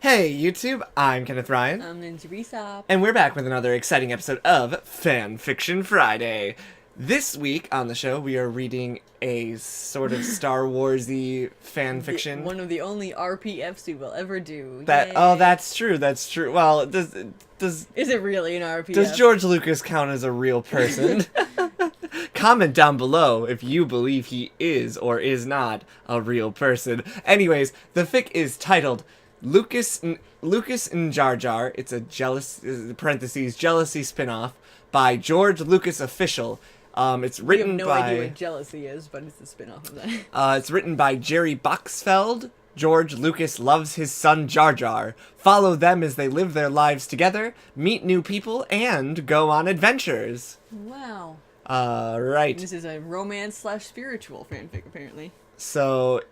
Hey YouTube, I'm Kenneth Ryan. I'm Linz. And we're back with another exciting episode of Fanfiction Friday. This week on the show, we are reading a sort of Star Wars-y fanfiction. One of the only RPFs we will ever do. Oh, that's true. Well, does is it really an RPF? Does George Lucas count as a real person? Comment down below if you believe he is or is not a real person. Anyways, the fic is titled Lucas and Jar Jar. It's a jealousy spinoff by George Lucas Official. It's written by... We have no idea what jealousy is, but it's a spinoff of that. It's written by Jerry Boxfeld. George Lucas loves his son Jar Jar. Follow them as they live their lives together, meet new people, and go on adventures. Wow. Right. This is a romance/spiritual fanfic, apparently. So,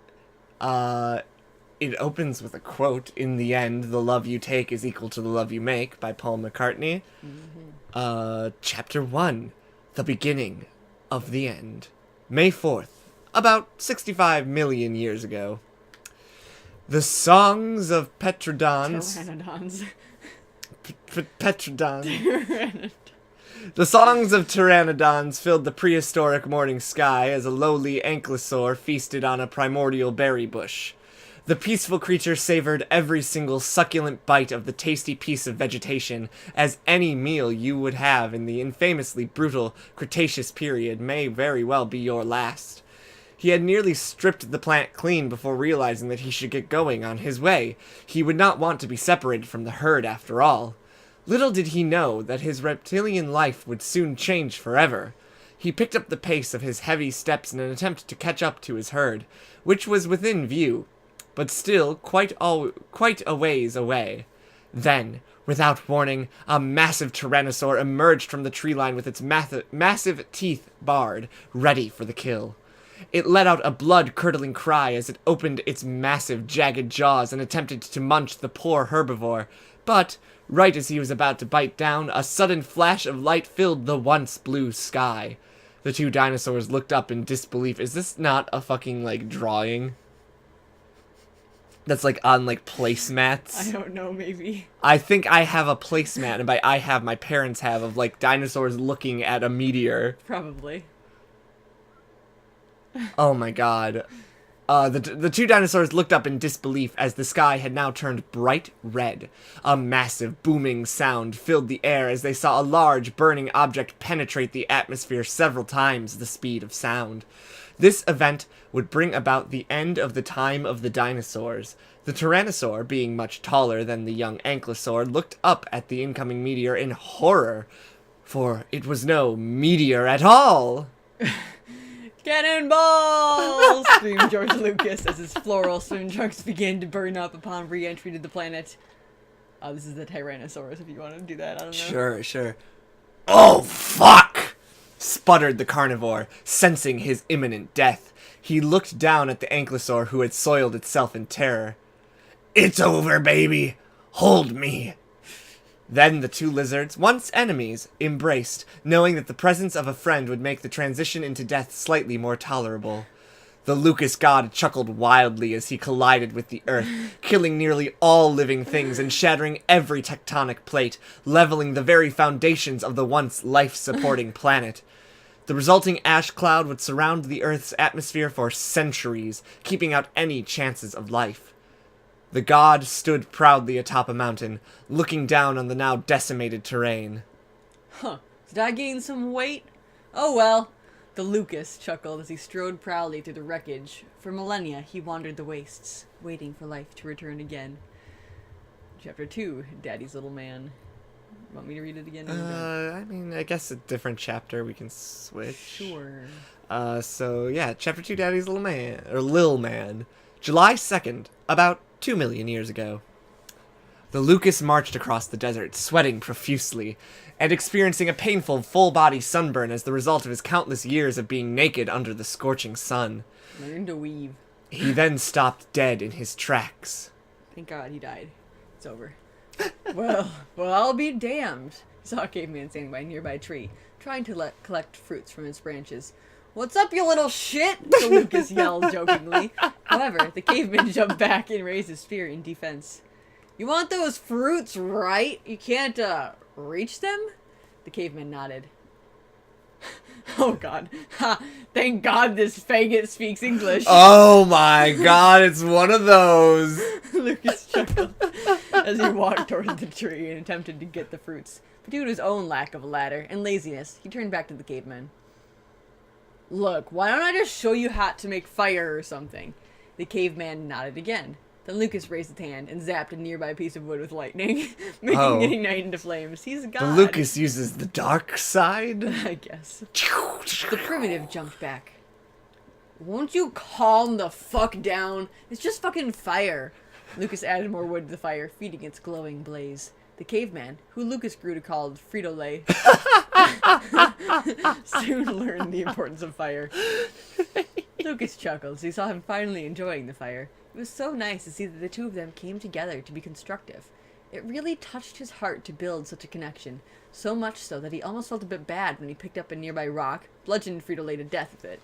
it opens with a quote, "In the end, the love you take is equal to the love you make," by Paul McCartney. Chapter 1, The Beginning of the End. May 4th, about 65 million years ago. The songs of Petrodons... Petrodons. The songs of pteranodons filled the prehistoric morning sky as a lowly ankylosaur feasted on a primordial berry bush. The peaceful creature savored every single succulent bite of the tasty piece of vegetation, as any meal you would have in the infamously brutal Cretaceous period may very well be your last. He had nearly stripped the plant clean before realizing that he should get going on his way. He would not want to be separated from the herd after all. Little did he know that his reptilian life would soon change forever. He picked up the pace of his heavy steps in an attempt to catch up to his herd, which was within view, but still quite a ways away. Then, without warning, a massive tyrannosaur emerged from the tree line with its massive teeth bared, ready for the kill. It let out a blood-curdling cry as it opened its massive, jagged jaws and attempted to munch the poor herbivore, but right as he was about to bite down, a sudden flash of light filled the once blue sky. The two dinosaurs looked up in disbelief. Is this not a fucking, drawing? That's, on, placemats? I don't know, maybe. I think I have a placemat, and by I have, my parents have, of, dinosaurs looking at a meteor. Probably. Oh my god. The two dinosaurs looked up in disbelief as the sky had now turned bright red. A massive booming sound filled the air as they saw a large burning object penetrate the atmosphere several times the speed of sound. This event would bring about the end of the time of the dinosaurs. The tyrannosaur, being much taller than the young ankylosaur, looked up at the incoming meteor in horror, for it was no meteor at all. Cannonball! Screamed George Lucas as his floral swim trunks began to burn up upon re-entry to the planet. This is the Tyrannosaurus, if you want to do that, I don't know. Sure. Oh, fuck! Sputtered the carnivore, sensing his imminent death. He looked down at the ankylosaur who had soiled itself in terror. "It's over, baby! Hold me!" Then the two lizards, once enemies, embraced, knowing that the presence of a friend would make the transition into death slightly more tolerable. The Lucas god chuckled wildly as he collided with the earth, killing nearly all living things and shattering every tectonic plate, leveling the very foundations of the once life-supporting planet. The resulting ash cloud would surround the Earth's atmosphere for centuries, keeping out any chances of life. The god stood proudly atop a mountain, looking down on the now decimated terrain. Huh. Did I gain some weight? Oh well. The Lucas chuckled as he strode proudly through the wreckage. For millennia, he wandered the wastes, waiting for life to return again. Chapter 2, Daddy's Little Man. Want me to read it again? I guess a different chapter we can switch. Sure. So yeah, Chapter 2, Daddy's Little Man, or Lil Man. July 2nd, about 2 million years ago. The Lucas marched across the desert, sweating profusely, and experiencing a painful full-body sunburn as the result of his countless years of being naked under the scorching sun. Learn to weave. He then stopped dead in his tracks. Thank God he died. It's over. Well, I'll be damned. He saw a caveman standing by a nearby tree, trying to collect fruits from its branches. "What's up, you little shit?" the Lucas yelled jokingly. However, the caveman jumped back and raised his spear in defense. You want those fruits, right? You can't, reach them? The caveman nodded. Oh god. Ha! Thank god this faggot speaks English. Oh my god, it's one of those. Lucas chuckled as he walked toward the tree and attempted to get the fruits. But due to his own lack of a ladder and laziness, he turned back to the caveman. Look, why don't I just show you how to make fire or something? The caveman nodded again. Then Lucas raised his hand and zapped a nearby piece of wood with lightning, making it ignite into flames. He's a god. But Lucas uses the dark side? I guess. The primitive jumped back. Won't you calm the fuck down? It's just fucking fire. Lucas added more wood to the fire, feeding its glowing blaze. The caveman, who Lucas grew to call Frito-Lay, soon learned the importance of fire. Lucas chuckled as he saw him finally enjoying the fire. It was so nice to see that the two of them came together to be constructive. It really touched his heart to build such a connection, so much so that he almost felt a bit bad when he picked up a nearby rock, bludgeoned Frito-Lay to death with it.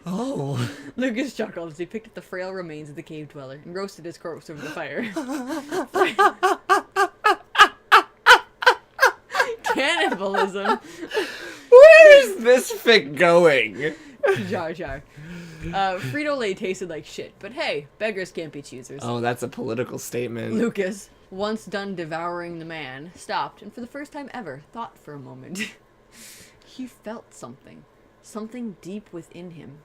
Oh. Lucas chuckled as he picked up the frail remains of the cave dweller and roasted his corpse over the fire. Cannibalism! Where is this fic going? Jar Jar. Frito-Lay tasted like shit, but hey, beggars can't be choosers. Oh, that's a political statement. Lucas, once done devouring the man, stopped and for the first time ever thought for a moment. He felt something. Something deep within him.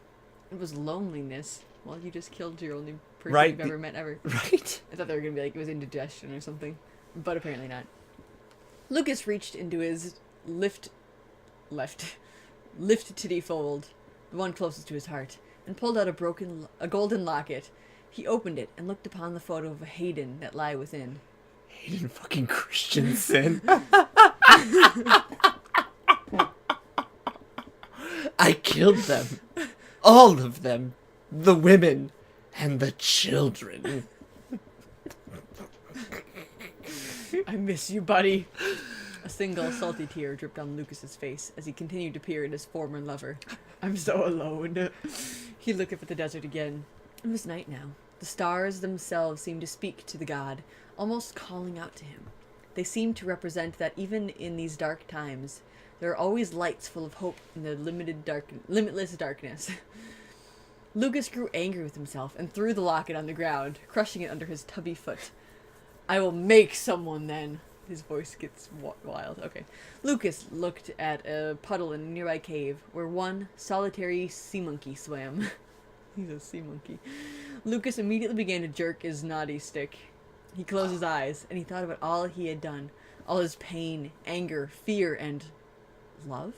It was loneliness. Well, you just killed your only person you've ever met ever. Right? I thought they were going to be like it was indigestion or something, but apparently not. Lucas reached into his lift titty fold, the one closest to his heart, and pulled out a golden locket. He opened it and looked upon the photo of a Hayden that lay within. Hayden fucking Christensen. I killed them. All of them. The women and the children. I miss you, buddy. A single salty tear dripped on Lucas's face as he continued to peer at his former lover. I'm so alone. He looked up at the desert again. It was night now. The stars themselves seemed to speak to the god, almost calling out to him. They seemed to represent that even in these dark times, there are always lights full of hope in the limitless darkness. Lucas grew angry with himself and threw the locket on the ground, crushing it under his tubby foot. I will make someone then. His voice gets wild. Okay. Lucas looked at a puddle in a nearby cave where one solitary sea monkey swam. He's a sea monkey. Lucas immediately began to jerk his naughty stick. He closed his eyes and he thought about all he had done. All his pain, anger, fear, and love?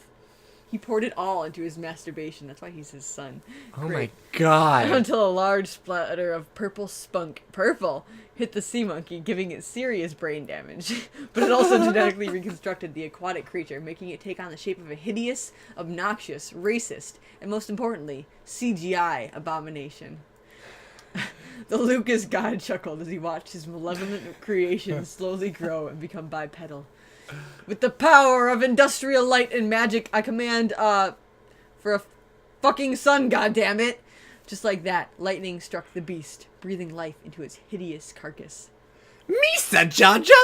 He poured it all into his masturbation. That's why he's his son. Oh my god. Until a large splatter of purple hit the sea monkey, giving it serious brain damage. But it also genetically reconstructed the aquatic creature, making it take on the shape of a hideous, obnoxious, racist, and most importantly, CGI abomination. The Lucas god chuckled as he watched his malevolent creation slowly grow and become bipedal. With the power of industrial light and magic, I command, for a fucking sun, goddammit! Just like that, lightning struck the beast, breathing life into its hideous carcass. Misa Jar Jar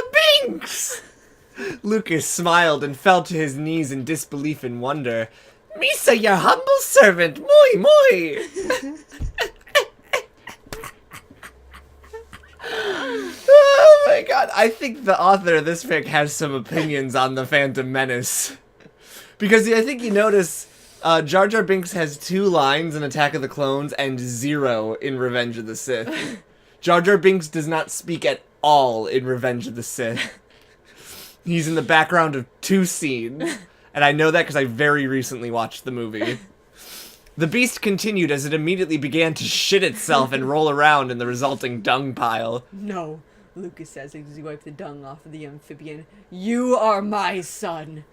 Binks! Lucas smiled and fell to his knees in disbelief and wonder. Misa, your humble servant, moi moi! Oh my god, I think the author of this fic has some opinions on the Phantom Menace. Because I think you notice Jar Jar Binks has 2 lines in Attack of the Clones and 0 in Revenge of the Sith. Jar Jar Binks does not speak at all in Revenge of the Sith. He's in the background of 2 scenes, and I know that because I very recently watched the movie. The beast continued as it immediately began to shit itself and roll around in the resulting dung pile. No, Lucas says as he wiped the dung off of the amphibian. You are my son.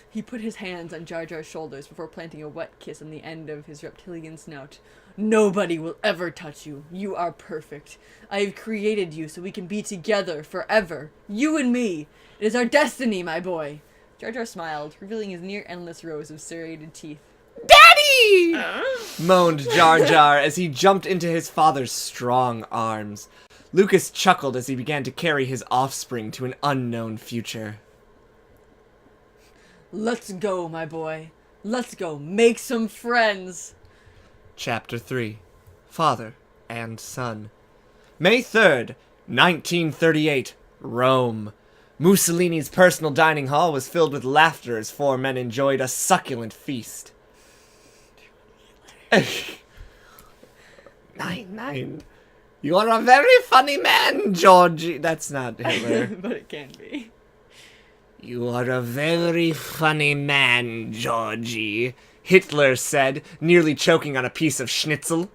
He put his hands on Jar Jar's shoulders before planting a wet kiss on the end of his reptilian snout. Nobody will ever touch you. You are perfect. I have created you so we can be together forever. You and me. It is our destiny, my boy. Jar Jar smiled, revealing his near-endless rows of serrated teeth. Daddy! Moaned Jar Jar as he jumped into his father's strong arms. Lucas chuckled as he began to carry his offspring to an unknown future. Let's go, my boy. Let's go make some friends. Chapter 3. Father and Son. May 3rd, 1938, Rome. Mussolini's personal dining hall was filled with laughter as four men enjoyed a succulent feast. Nine. You are a very funny man, Georgie. That's not Hitler. But it can be. You are a very funny man, Georgie, Hitler said, nearly choking on a piece of schnitzel.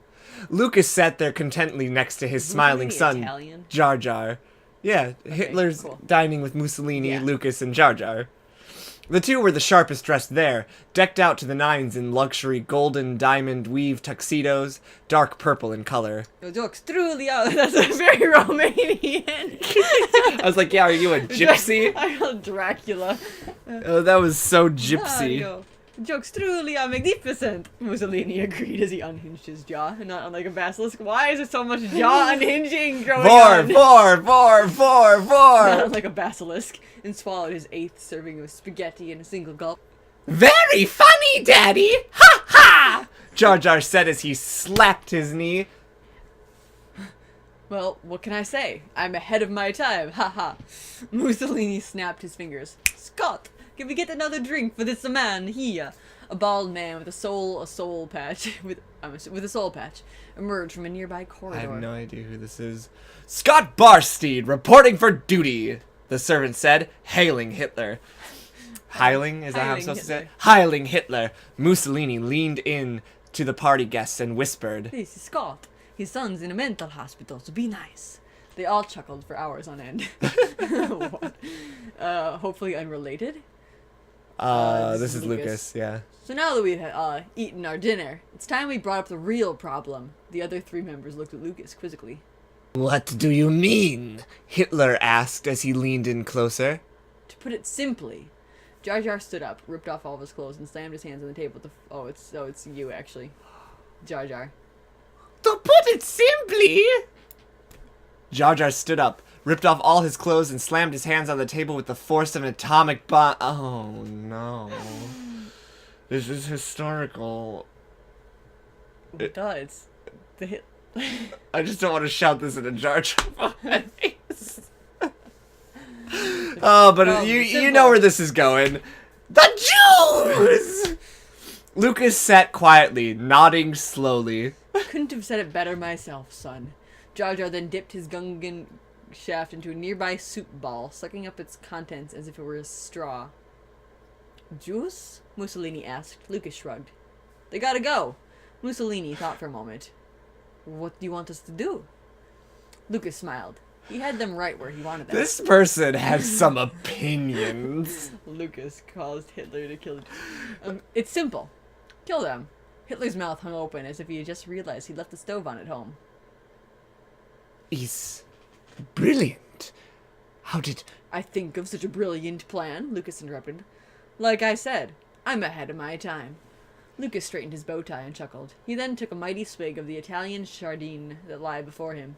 Lucas sat there contentedly next to his smiling son, Italian? Jar Jar. Yeah, Hitler's cool. dining with Mussolini, Yeah. Lucas, and Jar Jar. The two were the sharpest dressed there, decked out to the nines in luxury golden diamond weave tuxedos, dark purple in color. Your jokes truly are. That's a very Romanian. I was like, yeah, are you a gypsy? I called Dracula. Oh, that was so gypsy. Mario. Jokes truly are magnificent. Mussolini agreed as he unhinged his jaw, and not unlike a basilisk. Why is there so much jaw unhinging going on? Four. Not unlike a basilisk, and swallowed his 8th serving of spaghetti in a single gulp. Very funny, Daddy! Ha ha! Jar Jar said as he slapped his knee. Well, what can I say? I'm ahead of my time. Ha ha. Mussolini snapped his fingers. Scott, can we get another drink for this man here? A bald man with a soul patch with a soul patch emerged from a nearby corridor. I have no idea who this is. Scott Barsteed, reporting for duty, the servant said, hailing Hitler. Hailing? Is that how I'm supposed to say it? Hailing Hitler. Mussolini leaned in to the party guests and whispered, This is Scott. His son's in a mental hospital, so be nice. They all chuckled for hours on end. What? Hopefully unrelated. this is Lucas, yeah. So now that we've eaten our dinner, it's time we brought up the real problem. The other 3 members looked at Lucas quizzically. What do you mean? Hitler asked as he leaned in closer. To put it simply, Jar Jar stood up, ripped off all of his clothes, and slammed his hands on the table with the it's you actually. Jar Jar. To put it simply... Jar Jar stood up, ripped off all his clothes, and slammed his hands on the table with the force of an atomic bomb. Oh, no. This is historical. It's the hit. I just don't want to shout this in a Jar Jar voice. Oh, but you know where this is going. The Jews! Lucas sat quietly, nodding slowly. Couldn't have said it better myself, son. Jar Jar then dipped his gungan shaft into a nearby soup ball, sucking up its contents as if it were a straw. Juice? Mussolini asked. Lucas shrugged. They gotta go. Mussolini thought for a moment. What do you want us to do? Lucas smiled. He had them right where he wanted them. This person has some opinions. Lucas caused Hitler to kill them. It's simple. Kill them. Hitler's mouth hung open as if he had just realized he left the stove on at home. He's brilliant. How did... I think of such a brilliant plan, Lucas interrupted. Like I said, I'm ahead of my time. Lucas straightened his bow tie and chuckled. He then took a mighty swig of the Italian Chardonnay that lay before him.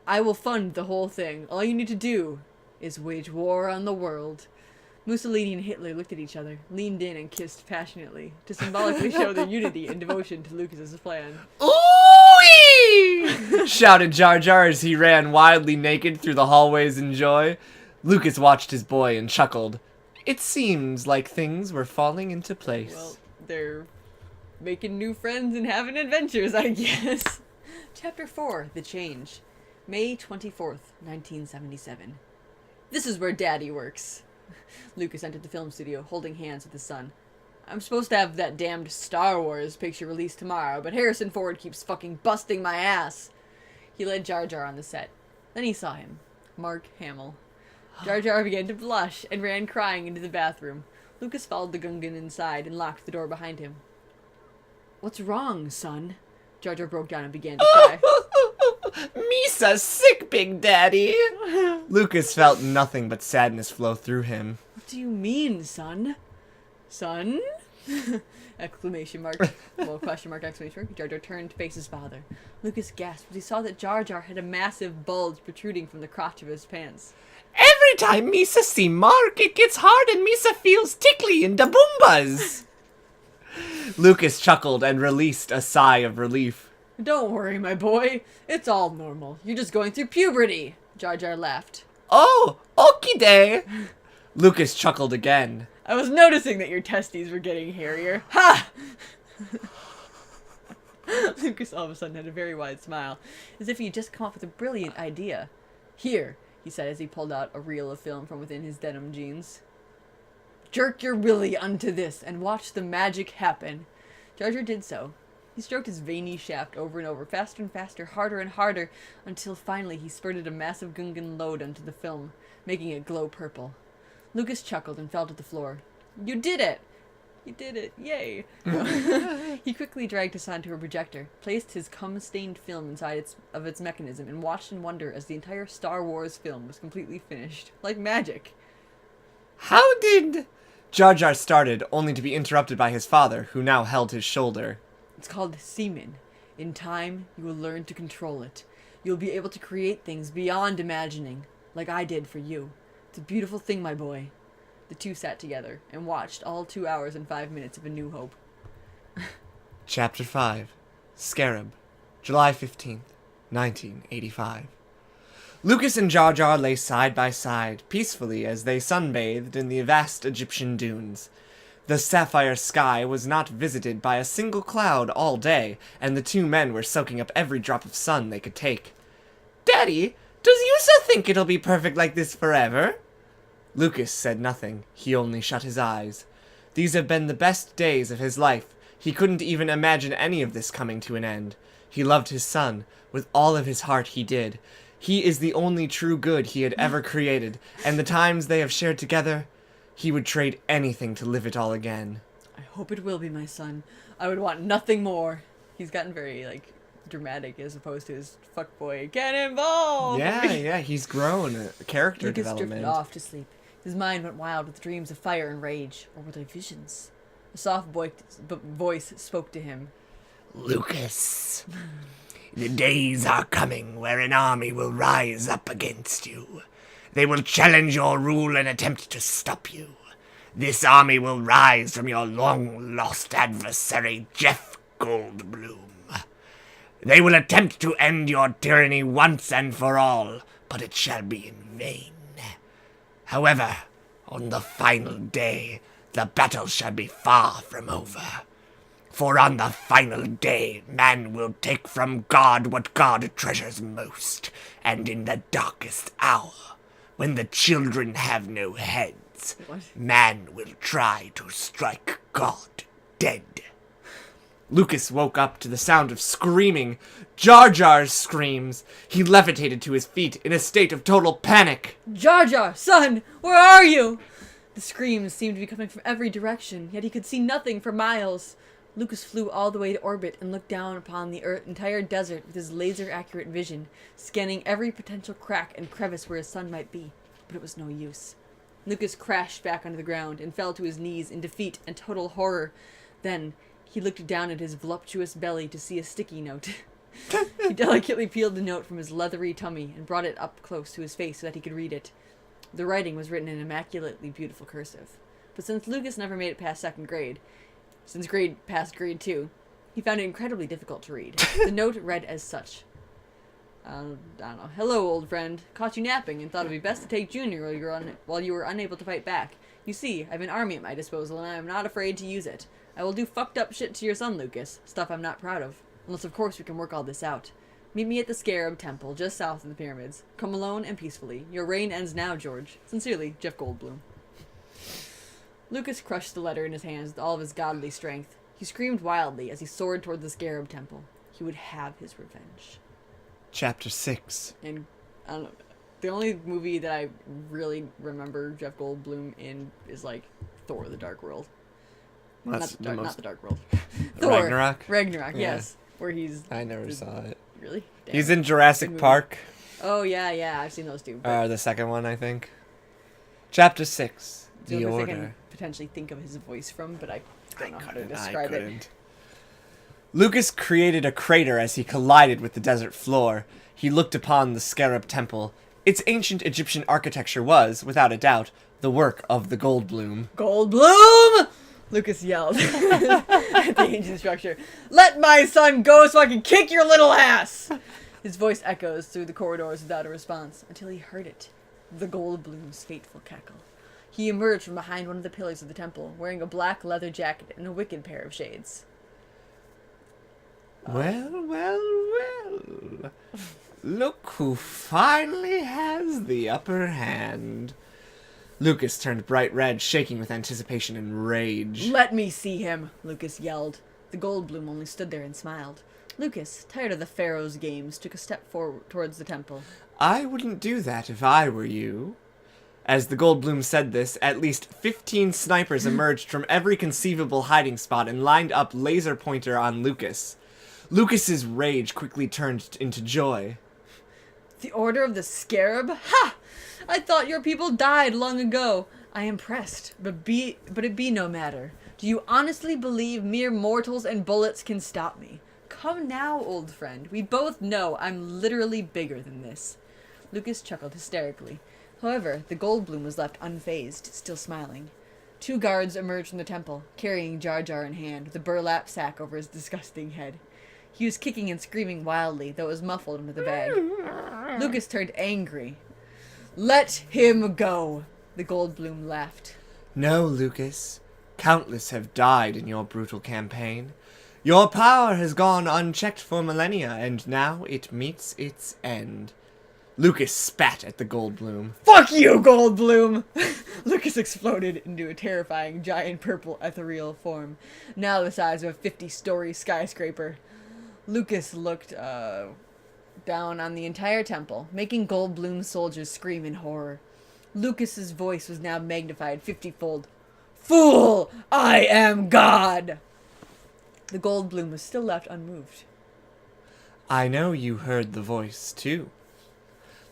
I will fund the whole thing. All you need to do is wage war on the world. Mussolini and Hitler looked at each other, leaned in, and kissed passionately to symbolically show their unity and devotion to Lucas's plan. Ooh-wee! Shouted Jar Jar as he ran wildly naked through the hallways in joy. Lucas watched his boy and chuckled. It seems like things were falling into place. Well, they're making new friends and having adventures, I guess. Chapter 4, The Change. May 24th, 1977. This is where Daddy works. Lucas entered the film studio, holding hands with his son. I'm supposed to have that damned Star Wars picture released tomorrow, but Harrison Ford keeps fucking busting my ass. He led Jar Jar on the set. Then he saw him. Mark Hamill. Jar Jar began to blush and ran crying into the bathroom. Lucas followed the gungan inside and locked the door behind him. What's wrong, son? Jar Jar broke down and began to cry. Misa sick, Big Daddy. Lucas felt nothing but sadness flow through him. What do you mean, son? Son? Exclamation mark. Well, question mark, exclamation mark. Jar Jar turned to face his father. Lucas gasped as he saw that Jar Jar had a massive bulge protruding from the crotch of his pants. Every time Misa see Mark, it gets hard and Misa feels tickly in the boombas. Lucas chuckled and released a sigh of relief. Don't worry, my boy. It's all normal. You're just going through puberty. Jar Jar laughed. Oh, okie day. Lucas chuckled again. I was noticing that your testes were getting hairier. Ha! Lucas all of a sudden had a very wide smile, as if he'd just come up with a brilliant idea. Here, he said as he pulled out a reel of film from within his denim jeans. Jerk your willy unto this, and watch the magic happen. Jar Jar did so. He stroked his veiny shaft over and over, faster and faster, harder and harder, until finally he spurted a massive gungan load onto the film, making it glow purple. Lucas chuckled and fell to the floor. You did it! You did it! Yay! He quickly dragged his son to a projector, placed his cum-stained film inside its mechanism, and watched in wonder as the entire Star Wars film was completely finished. Like magic. How did... Jar Jar started, only to be interrupted by his father, who now held his shoulder. It's called semen. In time, you will learn to control it. You'll be able to create things beyond imagining, like I did for you. It's a beautiful thing, my boy. The two sat together and watched all 2 hours and 5 minutes of A New Hope. Chapter 5. Scarab. July 15th, 1985. Lucas and Jar Jar lay side by side, peacefully as they sunbathed in the vast Egyptian dunes. The sapphire sky was not visited by a single cloud all day, and the two men were soaking up every drop of sun they could take. Daddy, does Yusa think it'll be perfect like this forever? Lucas said nothing. He only shut his eyes. These have been the best days of his life. He couldn't even imagine any of this coming to an end. He loved his son. With all of his heart he did. He is the only true good he had ever created, and the times they have shared together, he would trade anything to live it all again. I hope it will be, my son. I would want nothing more. He's gotten very, dramatic as opposed to his fuckboy, get involved! Yeah, he's grown. Character Lucas development. drifted off to sleep. His mind went wild with dreams of fire and rage. Or were they visions? A soft voice spoke to him. Lucas, the days are coming where an army will rise up against you. They will challenge your rule and attempt to stop you. This army will rise from your long-lost adversary, Jeff Goldblum. They will attempt to end your tyranny once and for all, but it shall be in vain. However, on the final day, the battle shall be far from over. For on the final day, man will take from God what God treasures most, and in the darkest hour, when the children have no heads, man will try to strike God dead. Lucas woke up to the sound of screaming. Jar Jar's screams. He levitated to his feet in a state of total panic. Jar Jar, son, where are you? The screams seemed to be coming from every direction, yet he could see nothing for miles. Lucas flew all the way to orbit and looked down upon the entire desert with his laser-accurate vision, scanning every potential crack and crevice where his son might be. But it was no use. Lucas crashed back onto the ground and fell to his knees in defeat and total horror. Then, he looked down at his voluptuous belly to see a sticky note. He delicately peeled the note from his leathery tummy and brought it up close to his face so that he could read it. The writing was written in immaculately beautiful cursive. But since Lucas never made it past second grade, past grade 2, he found it incredibly difficult to read. The note read as such. I don't know. Hello, old friend. Caught you napping and thought it'd be best to take Junior while you were unable to fight back. You see, I've an army at my disposal and I am not afraid to use it. I will do fucked up shit to your son, Lucas. Stuff I'm not proud of. Unless, of course, we can work all this out. Meet me at the Scarab Temple, just south of the pyramids. Come alone and peacefully. Your reign ends now, George. Sincerely, Jeff Goldblum. Lucas crushed the letter in his hands with all of his godly strength. He screamed wildly as he soared toward the Scarab Temple. He would have his revenge. Chapter 6. And, I don't know, the only movie that I really remember Jeff Goldblum in is, Thor: The Dark World. Not the Dark World. Thor. Ragnarok? Ragnarok, Yeah. yes. Where he's... I never saw it. Really? Damn. He's in Jurassic Park. Oh, yeah, I've seen those two. But The second one, I think. Chapter 6. the The only thing I Order. can potentially think of his voice from, but I don't know how to describe it. Lucas created a crater as he collided with the desert floor. He looked upon the Scarab Temple. Its ancient Egyptian architecture was, without a doubt, the work of the Goldblum. Goldblum! Lucas yelled at the ancient structure. Let my son go so I can kick your little ass! His voice echoes through the corridors without a response, until he heard it. The Goldblum's fateful cackle. He emerged from behind one of the pillars of the temple, wearing a black leather jacket and a wicked pair of shades. Well. Look who finally has the upper hand. Lucas turned bright red, shaking with anticipation and rage. Let me see him, Lucas yelled. The Goldblum only stood there and smiled. Lucas, tired of the Pharaoh's games, took a step forward towards the temple. I wouldn't do that if I were you. As the Goldblum said this, at least 15 snipers emerged from every conceivable hiding spot and lined up laser pointer on Lucas. Lucas's rage quickly turned into joy. The Order of the Scarab? Ha! I thought your people died long ago. I am pressed, but it be no matter. Do you honestly believe mere mortals and bullets can stop me? Come now, old friend. We both know I'm literally bigger than this. Lucas chuckled hysterically. However, the Goldblum was left unfazed, still smiling. 2 guards emerged from the temple, carrying Jar Jar in hand, with a burlap sack over his disgusting head. He was kicking and screaming wildly, though it was muffled under the bag. Lucas turned angry. Let him go! The Goldblum laughed. No, Lucas. Countless have died in your brutal campaign. Your power has gone unchecked for millennia, and now it meets its end. Lucas spat at the Goldblum. Fuck you, Goldblum! Lucas exploded into a terrifying giant purple ethereal form, now the size of a 50-story skyscraper. Lucas looked down on the entire temple, making Goldblum's soldiers scream in horror. Lucas's voice was now magnified 50-fold. Fool! I am God! The Goldblum was still left unmoved. I know you heard the voice, too.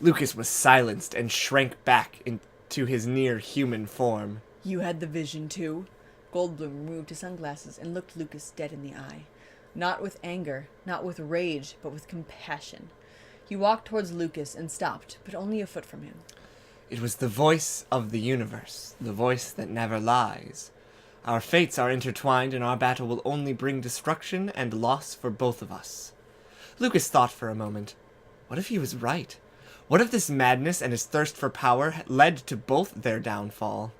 Lucas was silenced and shrank back into his near-human form. You had the vision, too? Goldblum removed his sunglasses and looked Lucas dead in the eye. Not with anger, not with rage, but with compassion. He walked towards Lucas and stopped, but only a foot from him. It was the voice of the universe, the voice that never lies. Our fates are intertwined, and our battle will only bring destruction and loss for both of us. Lucas thought for a moment. What if he was right? What if this madness and his thirst for power led to both their downfall?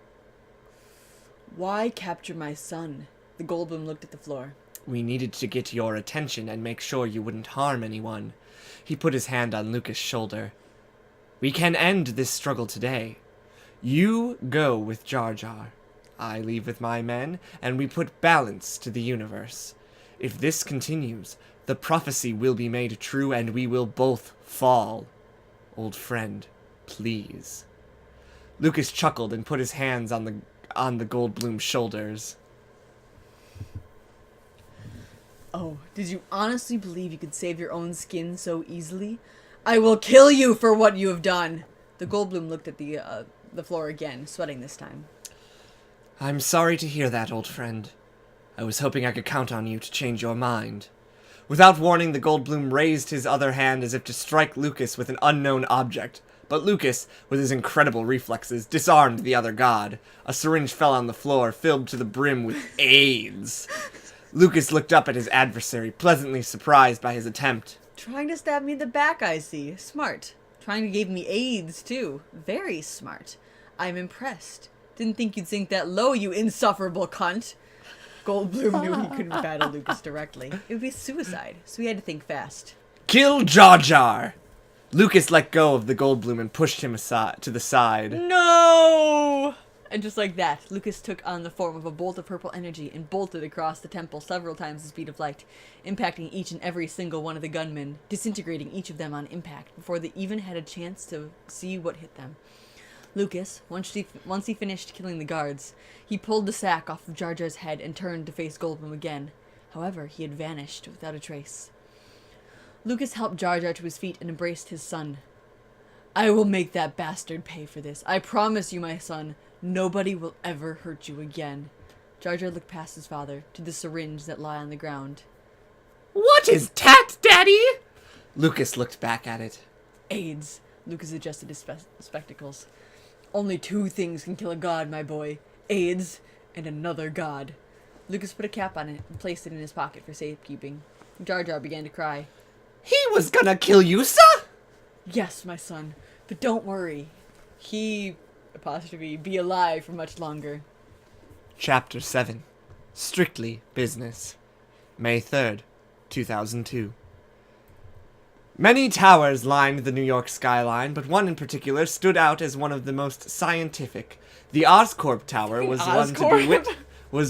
Why capture my son? The Goldblum looked at the floor. We needed to get your attention and make sure you wouldn't harm anyone. He put his hand on Lucas' shoulder. We can end this struggle today. You go with Jar Jar. I leave with my men, and we put balance to the universe. If this continues, the prophecy will be made true, and we will both fall. Old friend, please. Lucas chuckled and put his hands on the Goldblum's shoulders. Oh, did you honestly believe you could save your own skin so easily? I will kill you for what you have done! The Goldblum looked at the floor again, sweating this time. I'm sorry to hear that, old friend. I was hoping I could count on you to change your mind. Without warning, the Goldblum raised his other hand as if to strike Lucas with an unknown object. But Lucas, with his incredible reflexes, disarmed the other god. A syringe fell on the floor, filled to the brim with AIDS. Lucas looked up at his adversary, pleasantly surprised by his attempt. Trying to stab me in the back, I see. Smart. Trying to give me AIDS, too. Very smart. I'm impressed. Didn't think you'd sink that low, you insufferable cunt. Goldblum knew he couldn't battle Lucas directly. It would be suicide, so he had to think fast. Kill Jar Jar! Lucas let go of the Goldblum and pushed him aside to the side. No! And just like that, Lucas took on the form of a bolt of purple energy and bolted across the temple several times the speed of light, impacting each and every single one of the gunmen, disintegrating each of them on impact before they even had a chance to see what hit them. Lucas, once he finished killing the guards, he pulled the sack off of Jar Jar's head and turned to face Goldblum again. However, he had vanished without a trace. Lucas helped Jar Jar to his feet and embraced his son. I will make that bastard pay for this. I promise you, my son, nobody will ever hurt you again. Jar Jar looked past his father to the syringe that lay on the ground. What is tat, Daddy? Lucas looked back at it. AIDS. Lucas adjusted his spectacles. Only 2 things can kill a god, my boy. AIDS and another god. Lucas put a cap on it and placed it in his pocket for safekeeping. Jar Jar began to cry. He was gonna kill you, sir? Yes, my son, but don't worry. He, be alive for much longer. Chapter 7. Strictly Business. May 3rd, 2002. Many towers lined the New York skyline, but one in particular stood out as one of the most scientific. The Oscorp Tower was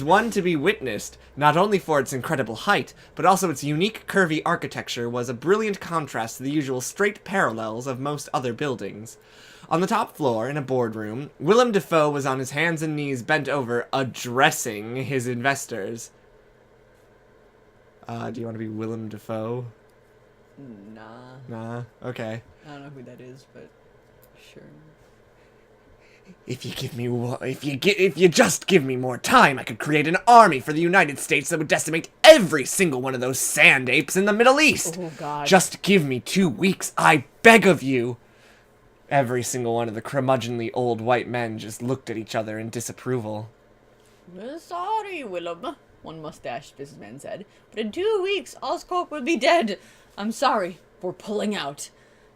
one to be witnessed, not only for its incredible height, but also its unique curvy architecture was a brilliant contrast to the usual straight parallels of most other buildings. On the top floor, in a boardroom, Willem Dafoe was on his hands and knees bent over, addressing his investors. Do you want to be Willem Dafoe? Nah. Okay. I don't know who that is, but sure. If you just give me more time, I could create an army for the United States that would decimate every single one of those sand apes in the Middle East. Oh, God. Just give me 2 weeks, I beg of you. Every single one of the curmudgeonly old white men just looked at each other in disapproval. We're sorry, Willem, one mustached businessman said, but in 2 weeks, Oscorp will be dead. I'm sorry, we're pulling out.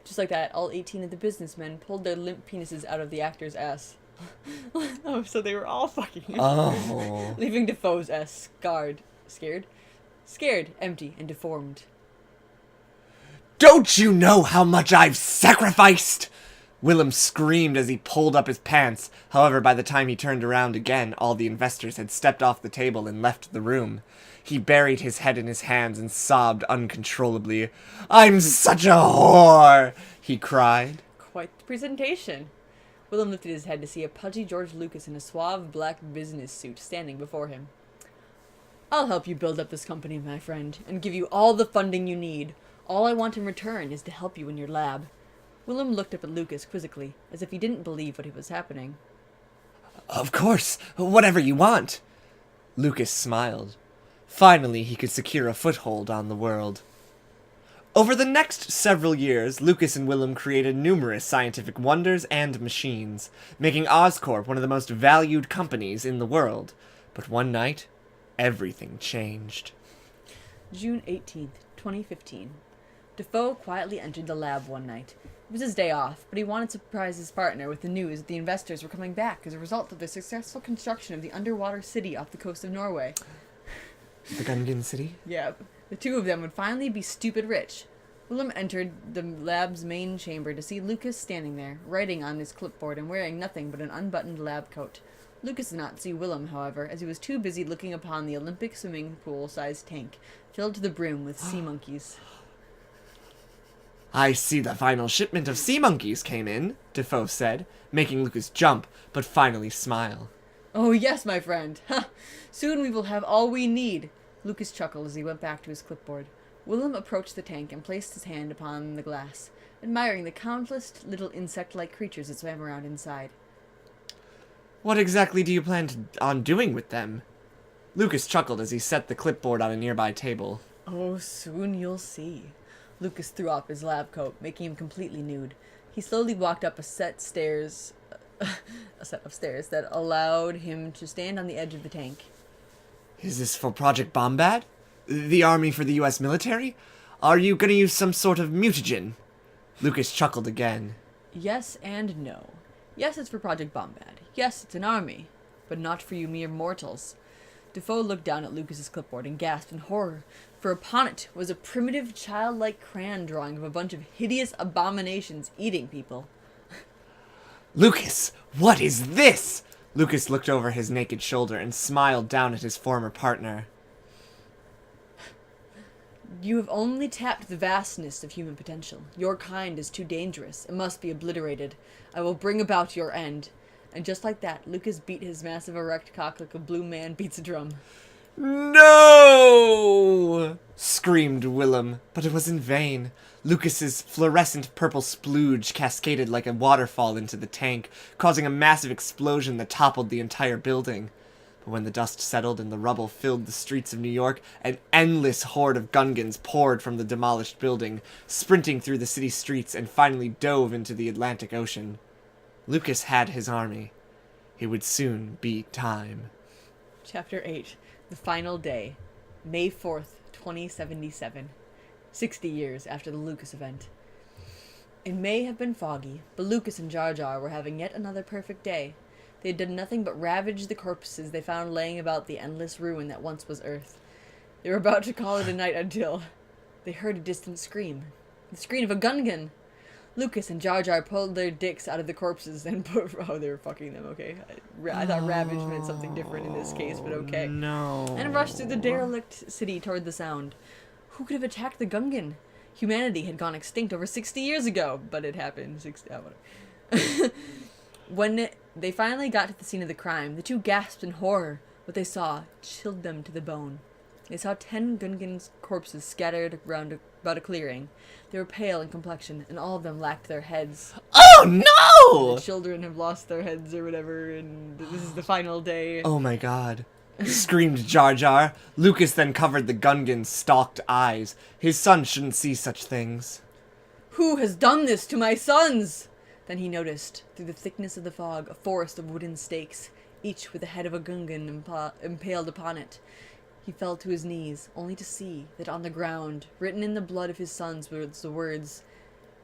Just like that, all 18 of the businessmen pulled their limp penises out of the actor's ass. Oh, so they were all fucking. Oh. Leaving Defoe's ass scared, empty, and deformed. Don't you know how much I've sacrificed? Willem screamed as he pulled up his pants. However, by the time he turned around again, all the investors had stepped off the table and left the room. He buried his head in his hands and sobbed uncontrollably. I'm such a whore, he cried. Quite the presentation. Willem lifted his head to see a pudgy George Lucas in a suave black business suit standing before him. I'll help you build up this company, my friend, and give you all the funding you need. All I want in return is to help you in your lab. Willem looked up at Lucas quizzically, as if he didn't believe what was happening. Of course, whatever you want. Lucas smiled. Finally, he could secure a foothold on the world. Over the next several years, Lucas and Willem created numerous scientific wonders and machines, making Oscorp one of the most valued companies in the world. But one night, everything changed. June 18th, 2015. Defoe quietly entered the lab one night. It was his day off, but he wanted to surprise his partner with the news that the investors were coming back as a result of the successful construction of the underwater city off the coast of Norway. The Gungan city? Yeah, the 2 of them would finally be stupid rich. Willem entered the lab's main chamber to see Lucas standing there, writing on his clipboard and wearing nothing but an unbuttoned lab coat. Lucas did not see Willem, however, as he was too busy looking upon the Olympic swimming pool-sized tank, filled to the brim with sea monkeys. I see the final shipment of sea monkeys came in, Defoe said, making Lucas jump, but finally smile. Oh yes, my friend. Ha! Soon we will have all we need. Lucas chuckled as he went back to his clipboard. Willem approached the tank and placed his hand upon the glass, admiring the countless little insect-like creatures that swam around inside. What exactly do you plan on doing with them? Lucas chuckled as he set the clipboard on a nearby table. Oh, soon you'll see. Lucas threw off his lab coat, making him completely nude. He slowly walked up a set of stairs that allowed him to stand on the edge of the tank. Is this for Project Bombad? The army for the U.S. military? Are you going to use some sort of mutagen? Lucas chuckled again. Yes and no. Yes, it's for Project Bombad. Yes, it's an army. But not for you mere mortals. Defoe looked down at Lucas's clipboard and gasped in horror, for upon it was a primitive, childlike crayon drawing of a bunch of hideous abominations eating people. Lucas, what is this? Lucas looked over his naked shoulder and smiled down at his former partner. You have only tapped the vastness of human potential. Your kind is too dangerous. It must be obliterated. I will bring about your end. And just like that, Lucas beat his massive erect cock like a blue man beats a drum. No! Screamed Willem, but it was in vain. Lucas's fluorescent purple splooge cascaded like a waterfall into the tank, causing a massive explosion that toppled the entire building. But when the dust settled and the rubble filled the streets of New York, an endless horde of gungans poured from the demolished building, sprinting through the city streets and finally dove into the Atlantic Ocean. Lucas had his army. It would soon beat time. Chapter 8. The Final Day. May 4th, 2077. 60 years after the Lucas event. It may have been foggy, but Lucas and Jar Jar were having yet another perfect day. They had done nothing but ravage the corpses they found laying about the endless ruin that once was Earth. They were about to call it a night until they heard a distant scream. The scream of a gungan! Lucas and Jar Jar pulled their dicks out of the corpses and put... Oh, they were fucking them, okay. I thought ravage meant something different in this case, but okay. No. And rushed through the derelict city toward the sound. Who could have attacked the gungan? Humanity had gone extinct over 60 years ago, but it happened. Whatever. When they finally got to the scene of the crime, the two gasped in horror. What they saw chilled them to the bone. They saw 10 Gungan's corpses scattered around about a clearing. They were pale in complexion, and all of them lacked their heads. Oh no! The children have lost their heads or whatever, and this is the final day. Oh my god. Screamed Jar Jar. Lucas then covered the Gungan's stalked eyes. His son shouldn't see such things. Who has done this to my sons? Then he noticed, through the thickness of the fog, a forest of wooden stakes, each with the head of a Gungan impaled upon it. He fell to his knees, only to see that on the ground, written in the blood of his sons, was the words,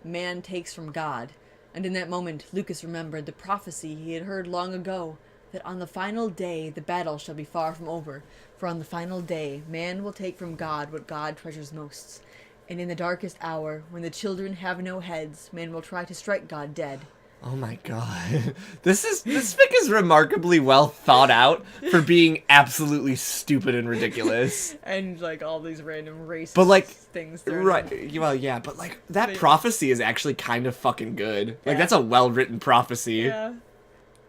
"Man takes from God." And in that moment, Lucas remembered the prophecy he had heard long ago, that on the final day the battle shall be far from over, for on the final day man will take from God what God treasures most. And in the darkest hour, when the children have no heads, man will try to strike God dead. Oh my god. This fic is remarkably well thought out for being absolutely stupid and ridiculous. And like all these random racist But like things thrown in. right, well yeah, but like that prophecy is actually kind of fucking good. Like that's a well-written prophecy. Yeah.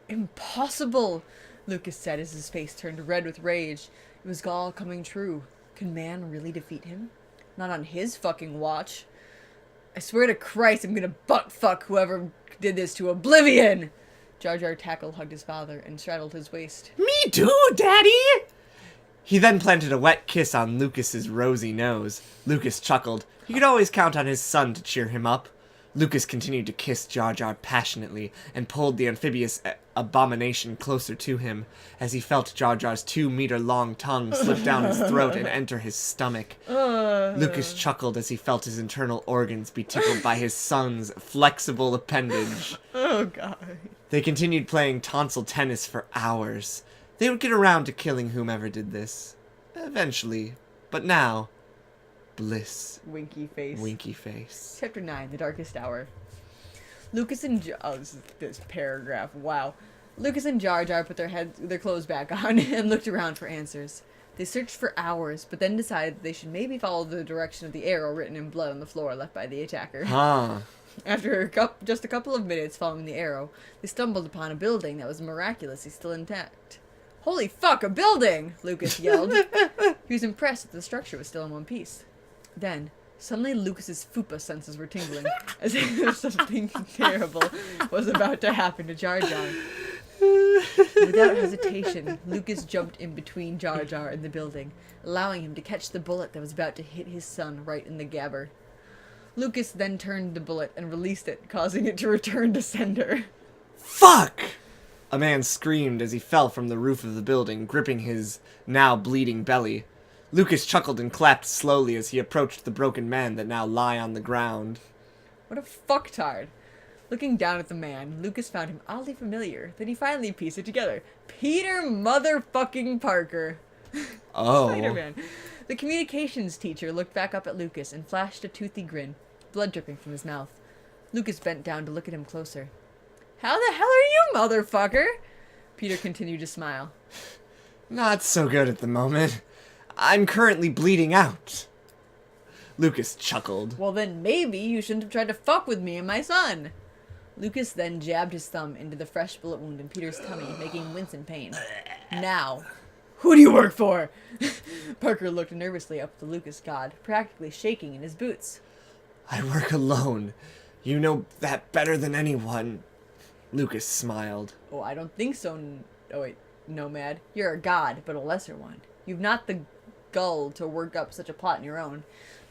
Impossible, Lucas said as his face turned red with rage. It was all coming true. Could man really defeat him? Not on his fucking watch. I swear to Christ, I'm gonna butt-fuck whoever did this to oblivion! Jar Jar hugged his father and straddled his waist. Me too, Daddy! He then planted a wet kiss on Lucas's rosy nose. Lucas chuckled. He could always count on his son to cheer him up. Lucas continued to kiss Jar Jar passionately and pulled the amphibious abomination closer to him as he felt Jar Jar's 2-meter-long tongue slip down his throat and enter his stomach. Lucas chuckled as he felt his internal organs be tickled by his son's flexible appendage. Oh, God. They continued playing tonsil tennis for hours. They would get around to killing whomever did this. Eventually. But now... bliss. Winky face. Winky face. Chapter 9, The Darkest Hour. Lucas and this paragraph, wow. Lucas and Jar Jar put their clothes back on and looked around for answers. They searched for hours, but then decided they should maybe follow the direction of the arrow written in blood on the floor left by the attacker. Huh. After just a couple of minutes following the arrow, they stumbled upon a building that was miraculously still intact. Holy fuck, a building! Lucas yelled. He was impressed that the structure was still in one piece. Then, suddenly Lucas's fupa senses were tingling, as if something terrible was about to happen to Jar Jar. Without hesitation, Lucas jumped in between Jar Jar and the building, allowing him to catch the bullet that was about to hit his son right in the gabber. Lucas then turned the bullet and released it, causing it to return to sender. Fuck! A man screamed as he fell from the roof of the building, gripping his now bleeding belly. Lucas chuckled and clapped slowly as he approached the broken man that now lay on the ground. What a fucktard. Looking down at the man, Lucas found him oddly familiar. Then he finally pieced it together. Peter motherfucking Parker. Oh. Spider-Man. The communications teacher looked back up at Lucas and flashed a toothy grin, blood dripping from his mouth. Lucas bent down to look at him closer. How the hell are you, motherfucker? Peter continued to smile. Not so good at the moment. I'm currently bleeding out. Lucas chuckled. Well then maybe you shouldn't have tried to fuck with me and my son. Lucas then jabbed his thumb into the fresh bullet wound in Peter's tummy, making him wince in pain. Now, who do you work for? Parker looked nervously up at the Lucas god, practically shaking in his boots. I work alone. You know that better than anyone. Lucas smiled. Oh, I don't think so. Oh, wait. nomad. You're a god, but a lesser one. You've not the gall to work up such a plot on your own.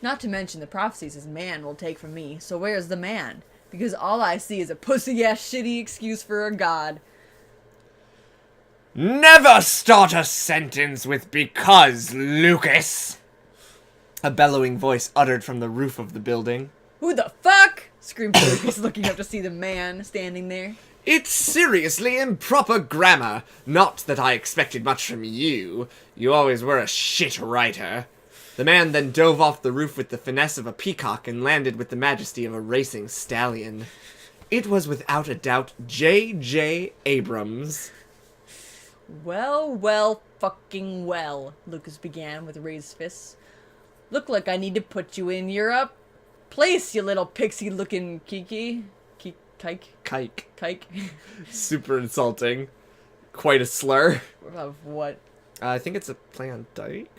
Not to mention the prophecy says man will take from me, so where's the man? Because all I see is a pussy-ass shitty excuse for a god. Never start a sentence with because, Lucas. A bellowing voice uttered from the roof of the building. Who the fuck? Screamed Lucas, looking up to see the man standing there. It's seriously improper grammar. Not that I expected much from you. You always were a shit writer. The man then dove off the roof with the finesse of a peacock and landed with the majesty of a racing stallion. It was without a doubt J.J. Abrams. Well, fucking well, Lucas began with raised fists. Look like I need to put you in your place, you little pixie-looking kiki. Kike. Super insulting. Quite a slur. Of what? I think it's a play on dyke.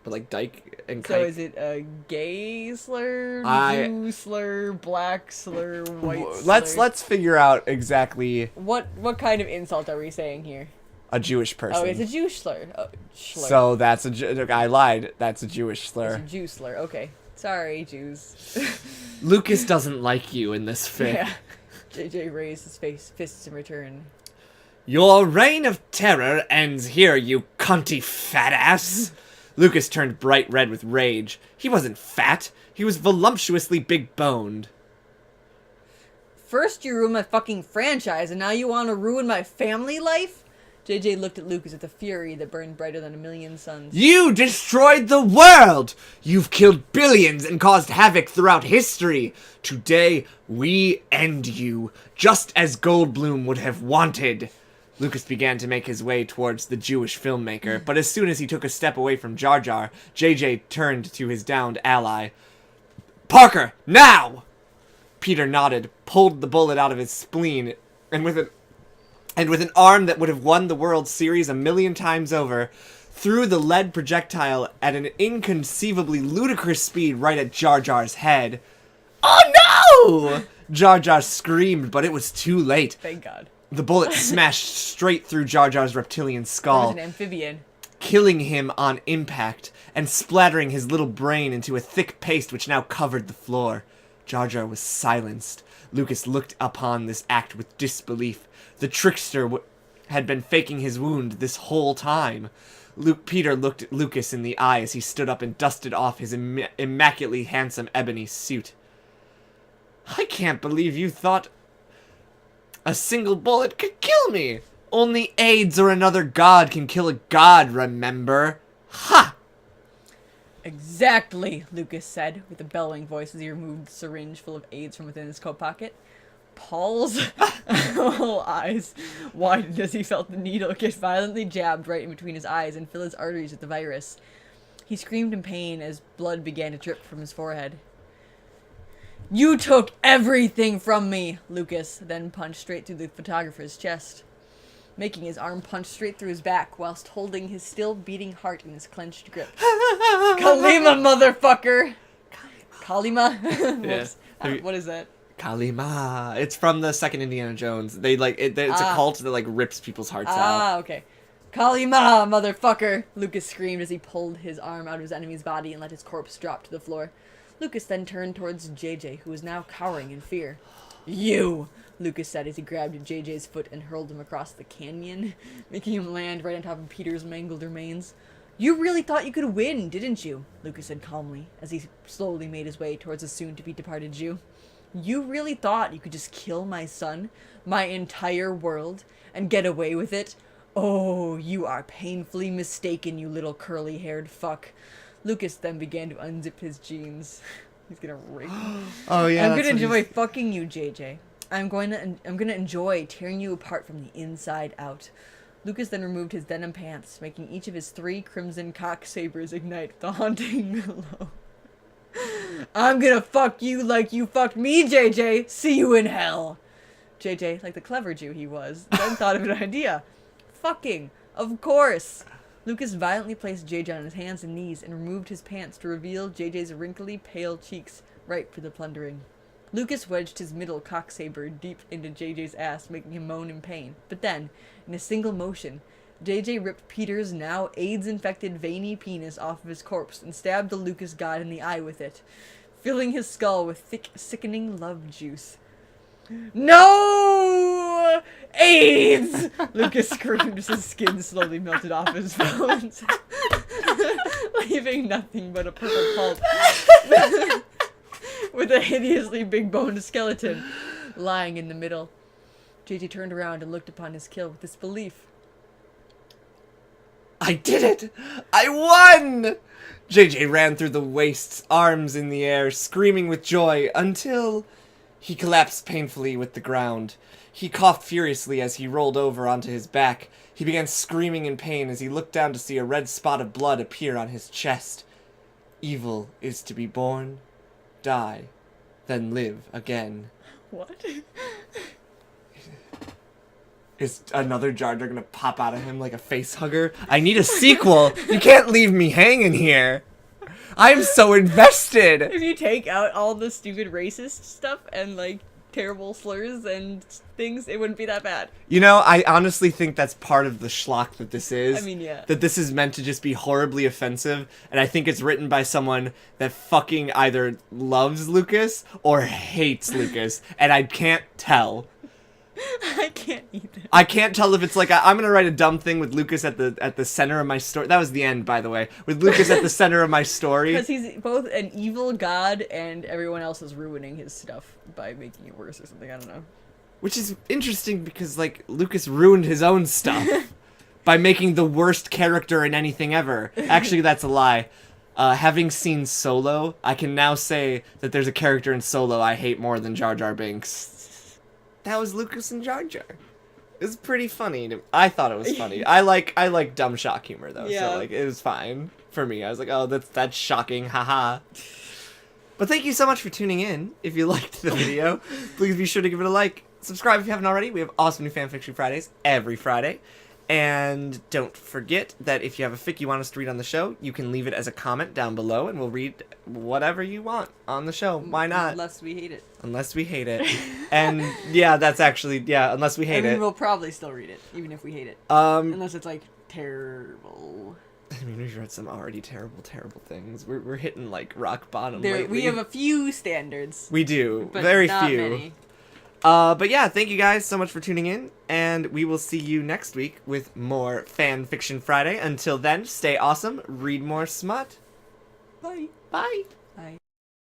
But like dyke and kike. So is it a gay slur, Jew slur, black slur, white slur? Let's figure out exactly What kind of insult are we saying here? a Jewish person. Oh, it's a Jewish slur. Oh, slur. So that's I lied. That's a Jewish slur. It's a Jew slur. Okay. Sorry, Jews. Lucas doesn't like you in this fic. Yeah. JJ raised his fists in return. Your reign of terror ends here, you cunty fat ass. Lucas turned bright red with rage. He wasn't fat. He was voluptuously big-boned. First you ruined my fucking franchise, and now you want to ruin my family life? JJ looked at Lucas with a fury that burned brighter than a million suns. You destroyed the world! You've killed billions and caused havoc throughout history. Today, we end you, just as Goldblum would have wanted. Lucas began to make his way towards the Jewish filmmaker, but as soon as he took a step away from Jar Jar, JJ turned to his downed ally. Parker, now! Peter nodded, pulled the bullet out of his spleen, and with an arm that would have won the World Series 1,000,000 times over, threw the lead projectile at an inconceivably ludicrous speed right at Jar Jar's head. Oh no! Jar Jar screamed, but it was too late. Thank God. The bullet smashed straight through Jar Jar's reptilian That skull, was an amphibian. killing him on impact and splattering his little brain into a thick paste which now covered the floor. Jar Jar was silenced. Lucas looked upon this act with disbelief. The trickster had been faking his wound this whole time. Peter looked at Lucas in the eye as he stood up and dusted off his immaculately handsome ebony suit. I can't believe you thought a single bullet could kill me. Only AIDS or another god can kill a god, remember? Ha! Exactly, Lucas said, with a bellowing voice as he removed the syringe full of AIDS from within his coat pocket. Paul's little eyes widened as he felt the needle get violently jabbed right in between his eyes and fill his arteries with the virus. He screamed in pain as blood began to drip from his forehead. You took everything from me, Lucas then punched straight through the photographer's chest, making his arm punch straight through his back whilst holding his still beating heart in his clenched grip. Kalima, motherfucker! Kalima? Yeah. What is that? Kalima. It's from the second Indiana Jones. It's a cult that like rips people's hearts out. Ah, okay. Kalima, motherfucker! Lucas screamed as he pulled his arm out of his enemy's body and let his corpse drop to the floor. Lucas then turned towards JJ, who was now cowering in fear. You! Lucas said as he grabbed JJ's foot and hurled him across the canyon, making him land right on top of Peter's mangled remains. You really thought you could win, didn't you? Lucas said calmly, as he slowly made his way towards the soon-to-be-departed Jew. You really thought you could just kill my son, my entire world, and get away with it? Oh, you are painfully mistaken, you little curly-haired fuck. Lucas then began to unzip his jeans. He's gonna rape me. Oh yeah. I'm gonna enjoy fucking you, JJ. I'm gonna enjoy tearing you apart from the inside out. Lucas then removed his denim pants, making each of his 3 crimson cock sabers ignite with a haunting glow. I'm gonna fuck you like you fucked me, JJ. See you in hell. JJ, like the clever Jew he was, then thought of an idea. Fucking, of course. Lucas violently placed JJ on his hands and knees and removed his pants to reveal JJ's wrinkly, pale cheeks, ripe for the plundering. Lucas wedged his middle cocksaber deep into JJ's ass, making him moan in pain. But then, in a single motion, JJ ripped Peter's now AIDS-infected veiny penis off of his corpse and stabbed the Lucas god in the eye with it, filling his skull with thick, sickening love juice. No! AIDS! Lucas screamed as his skin slowly melted off his bones, leaving nothing but a purple pulp with a hideously big-boned skeleton lying in the middle. JJ turned around and looked upon his kill with disbelief. I did it! I won! JJ ran through the wastes, arms in the air, screaming with joy, until he collapsed painfully with the ground. He coughed furiously as he rolled over onto his back. He began screaming in pain as he looked down to see a red spot of blood appear on his chest. Evil is to be born, die, then live again. What? Is another Jar Jar gonna pop out of him like a face hugger? I need a sequel! You can't leave me hanging here! I'm so invested! If you take out all the stupid racist stuff and, like, terrible slurs and things, it wouldn't be that bad. You know, I honestly think that's part of the schlock that this is. I mean, yeah. That this is meant to just be horribly offensive, and I think it's written by someone that fucking either loves Lucas or hates Lucas, and I can't tell. I can't either. I can't tell if it's like I'm gonna write a dumb thing with Lucas at the center of my story. That was the end, by the way. With Lucas at the center of my story. Because he's both an evil god and everyone else is ruining his stuff by making it worse or something. I don't know. Which is interesting because, like, Lucas ruined his own stuff by making the worst character in anything ever. Actually, that's a lie. Having seen Solo, I can now say that there's a character in Solo I hate more than Jar Jar Binks. That was Lucas and Jar Jar. It was pretty funny. I thought it was funny. I like dumb shock humor though, Yeah. so like it was fine for me. I was like, oh, that's shocking, haha. But thank you so much for tuning in. If you liked the video, please be sure to give it a like. Subscribe if you haven't already. We have awesome new Fanfiction Fridays every Friday. And don't forget that if you have a fic you want us to read on the show, you can leave it as a comment down below, and we'll read whatever you want on the show. Why not? Unless we hate it. Unless we hate it. And yeah, that's actually, yeah, unless we hate I mean, it. we'll probably still read it, even if we hate it. Um, Unless it's, like, terrible. I mean, we've read some already terrible, terrible things. We're hitting, like, rock bottom There, lately. we have a few standards. We do. But Very not few. many. But yeah, thank you guys so much for tuning in, and we will see you next week with more Fan Fiction Friday. Until then, stay awesome, read more smut. Bye. Bye. Bye.